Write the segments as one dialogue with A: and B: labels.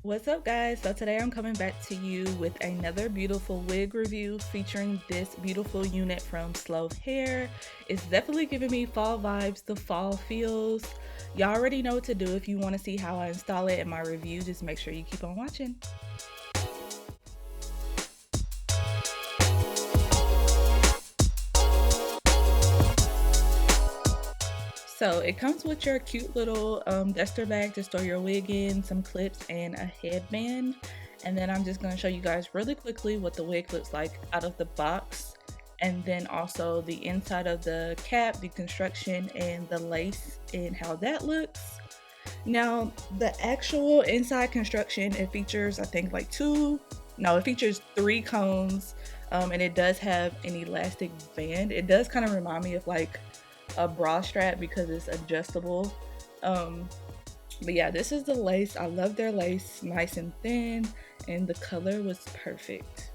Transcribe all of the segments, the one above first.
A: What's up, guys? So today I'm coming back to you with another beautiful wig review featuring this beautiful unit from Slove Hair. It's definitely giving me fall vibes, the fall feels. Y'all already know what to do. If you want to see how I install it in my review, just make sure you keep on watching. So it comes with your cute little duster bag to store your wig in, some clips, and a headband. And then I'm just going to show you guys really quickly what the wig looks like out of the box. And then also the inside of the cap, the construction, and the lace and how that looks. Now, the actual inside construction, it features, I think, it features 3 cones. And it does have an elastic band. It does kind of remind me of like a bra strap because it's adjustable. But yeah, this is the lace. I love their lace, nice and thin, and the color was perfect.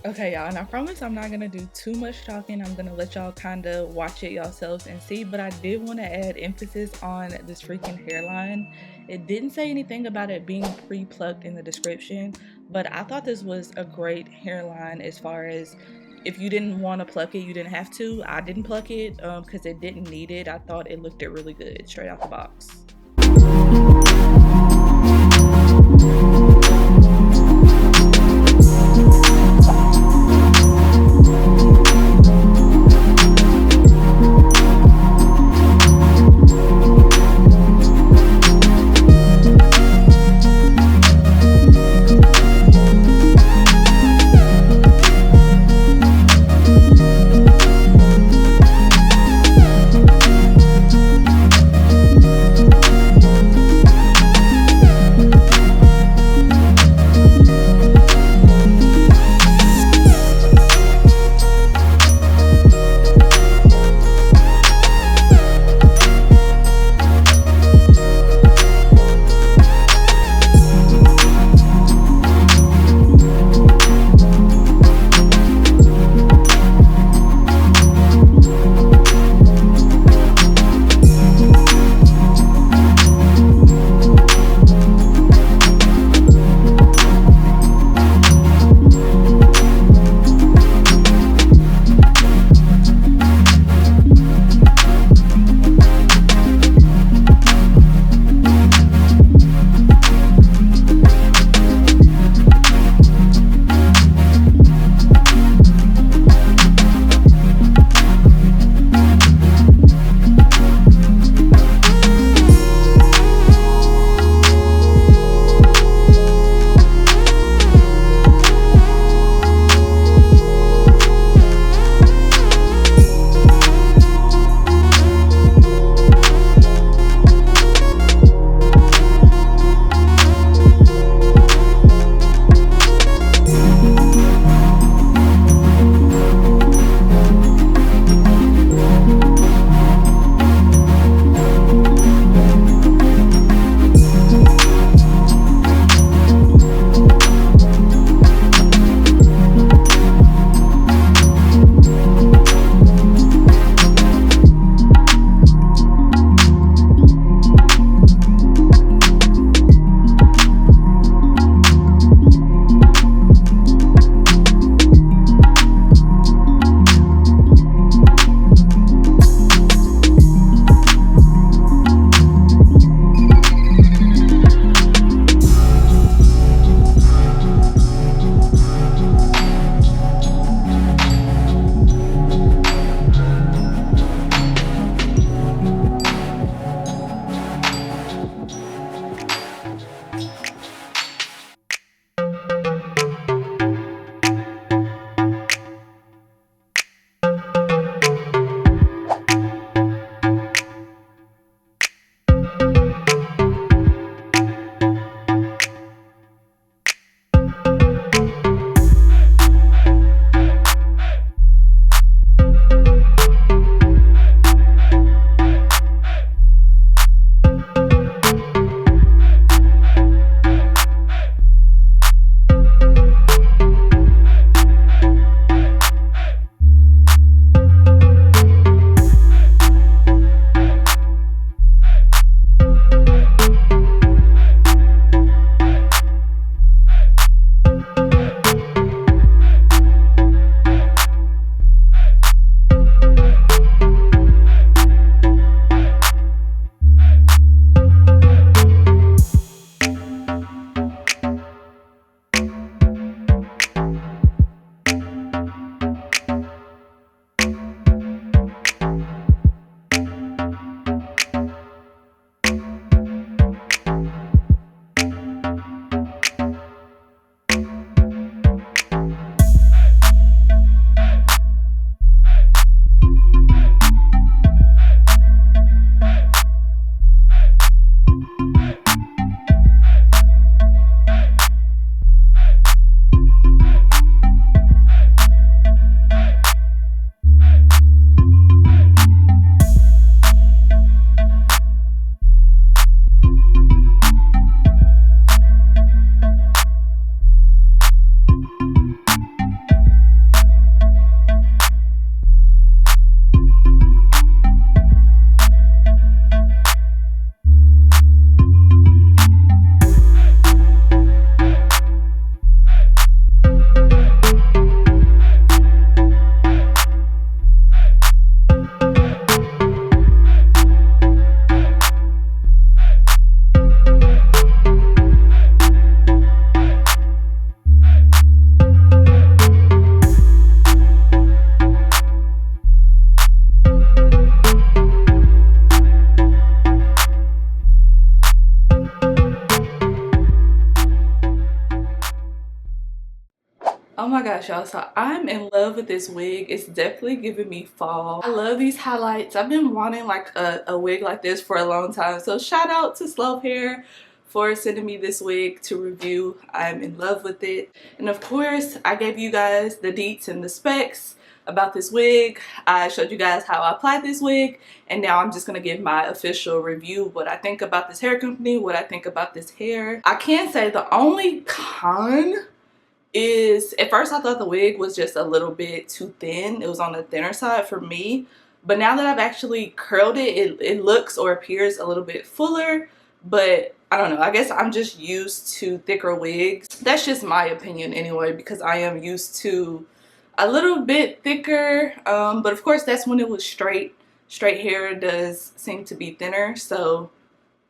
A: Okay, y'all, and I promise I'm not gonna do too much talking. I'm gonna let y'all kind of watch it yourselves and see, but I did want to add emphasis on this freaking hairline. It didn't say anything about it being pre-plucked in the description, but I thought this was a great hairline as far as if you didn't want to pluck it, you didn't have to. I didn't pluck it because it didn't need it. I thought it looked really good straight out the box. Oh my gosh, y'all, so I'm in love with this wig. It's definitely giving me fall. I love these highlights. I've been wanting like a wig like this for a long time, so shout out to Slove Hair for sending me this wig to review. I'm in love with it, and of course I gave you guys the deets and the specs about this wig. I showed you guys how I applied this wig, and now I'm just gonna give my official review, what I think about this hair company, what I think about this hair. I can say the only con is, at first I thought the wig was just a little bit too thin. It was on the thinner side for me, but now that I've actually curled it, it looks or appears a little bit fuller. But I don't know, I guess I'm just used to thicker wigs. That's just my opinion anyway, because I am used to a little bit thicker, but of course that's when it was straight hair does seem to be thinner. So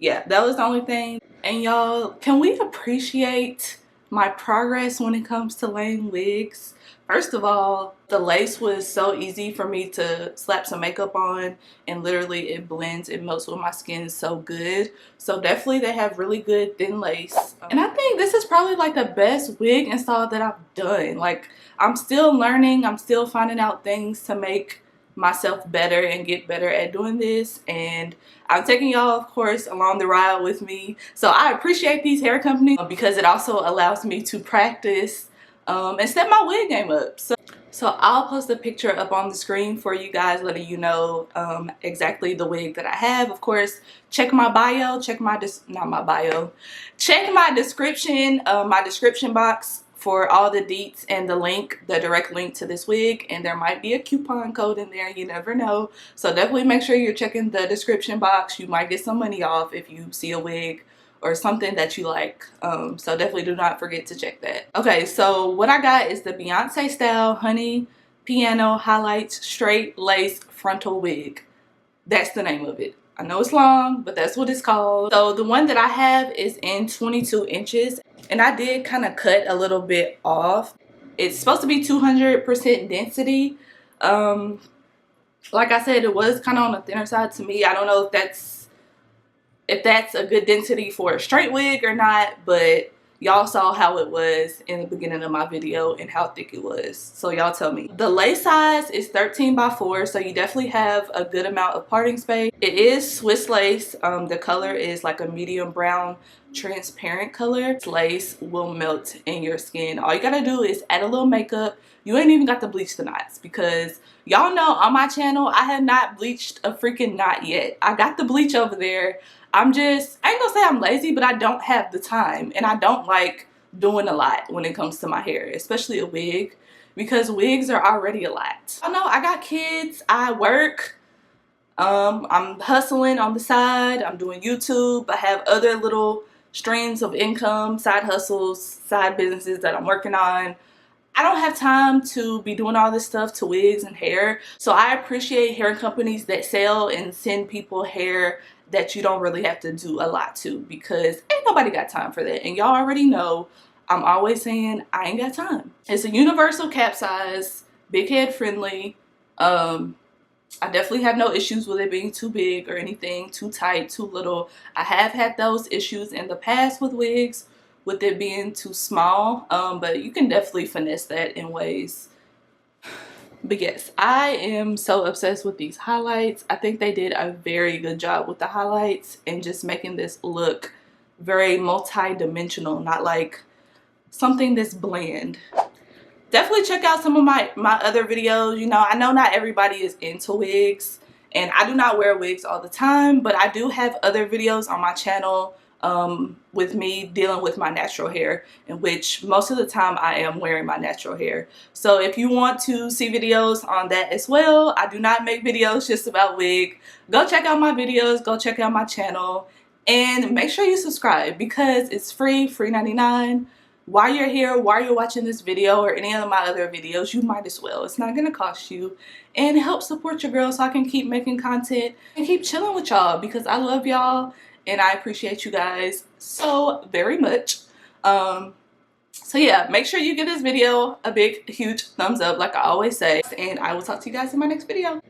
A: yeah, that was the only thing. And y'all, can we appreciate my progress when it comes to laying wigs? First of all, the lace was so easy for me to slap some makeup on, and literally it blends, it melts with my skin so good. So definitely they have really good thin lace. And I think this is probably like the best wig install that I've done. Like, I'm still learning, I'm still finding out things to make myself better and get better at doing this, and I'm taking y'all, of course, along the ride with me. So I appreciate these hair companies because it also allows me to practice and step my wig game up. So I'll post a picture up on the screen for you guys, letting you know exactly the wig that I have. Of course, check my bio, check my check my description box for all the deets and the direct link to this wig, and there might be a coupon code in there, you never know. So definitely make sure you're checking the description box. You might get some money off if you see a wig or something that you like. So definitely do not forget to check that. Okay, so what I got is the Beyonce style honey piano highlights straight lace frontal wig. That's the name of it. I know it's long, but that's what it's called. So the one that I have is in 22 inches, and I did kind of cut a little bit off. It's supposed to be 200% density. Like I said, it was kind of on the thinner side to me. I don't know if that's a good density for a straight wig or not, but y'all saw how it was in the beginning of my video and how thick it was. So y'all tell me. The lace size is 13 by 4, so you definitely have a good amount of parting space. It is Swiss lace. The color is like a medium brown transparent color. This lace will melt in your skin. All you gotta do is add a little makeup. You ain't even got to bleach the knots, because y'all know on my channel I have not bleached a freaking knot yet. I got the bleach over there. I ain't gonna say I'm lazy, but I don't have the time, and I don't like doing a lot when it comes to my hair, especially a wig, because wigs are already a lot. I know I got kids, I work, I'm hustling on the side, I'm doing YouTube, I have other little streams of income, side hustles, side businesses that I'm working on. I don't have time to be doing all this stuff to wigs and hair. So I appreciate hair companies that sell and send people hair that you don't really have to do a lot to, because ain't nobody got time for that. And y'all already know I'm always saying I ain't got time. It's a universal cap size, big head friendly. I definitely have no issues with it being too big or anything, too tight, too little. I have had those issues in the past with wigs, with it being too small, but you can definitely finesse that in ways. But yes, I am so obsessed with these highlights. I think they did a very good job with the highlights and just making this look very multi-dimensional, not like something that's bland. Definitely check out some of my other videos. You know, I know not everybody is into wigs, and I do not wear wigs all the time, but I do have other videos on my channel with me dealing with my natural hair, in which most of the time I am wearing my natural hair. So if you want to see videos on that as well, I do not make videos just about wig. Go check out my videos, go check out my channel, and make sure you subscribe, because it's free 99. While you're here, while you're watching this video or any of my other videos, you might as well. It's not gonna cost you, and help support your girl so I can keep making content and keep chilling with y'all, because I love y'all and I appreciate you guys so very much. So yeah, make sure you give this video a big, huge thumbs up like I always say, and I will talk to you guys in my next video.